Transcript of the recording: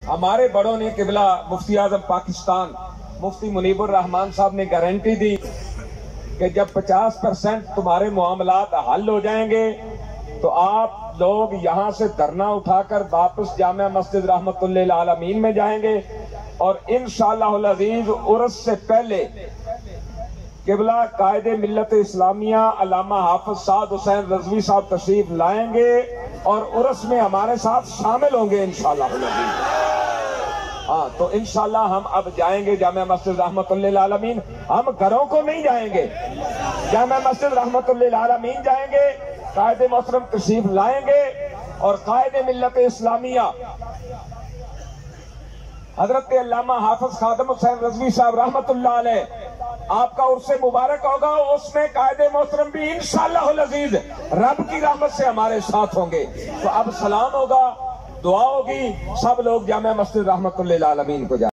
हमारे बड़ों ने किबला मुफ्ती आजम पाकिस्तान मुफ्ती मुनीबुर रहमान साहब ने गारंटी दी कि जब 50% तुम्हारे मामलात हल हो जाएंगे तो आप लोग यहां से धरना उठाकर वापस जामिया मस्जिद रहमतुल्लिल आलमीन में जाएंगे और इंशाअल्लाह अज़ीज उर्स से पहले किबला कायदे मिल्लत इस्लामिया अल्लामा हाफिज साद हुसैन रजवी साहब तशरीफ लाएंगे और उर्स में हमारे साथ शामिल होंगे इंशाअल्लाह। हाँ, तो इंशाअल्लाह हम अब जाएंगे जामिया मस्जिद रहमतुल्लिल आलमीन। हम घरों को नहीं जाएंगे, जामिया मस्जिद रहमतुल्लिल आलमीन जाएंगे, कायदे मोहतरम तशरीफ लाएंगे और कायदे मिल्लत इस्लामिया हजरत अल्लामा हाफिज खादिम हुसैन रजवी साहब रहमतुल्लाह अलैह आपका उर्से मुबारक होगा, उसमें कायदे मोहतरम भी इंशाअल्लाह अज़ीज रब की रहमत से हमारे साथ होंगे। तो अब सलाम होगा, दुआ होगी, सब लोग जामिया मस्जिद रहमतुल्लिल आलमीन को जाए।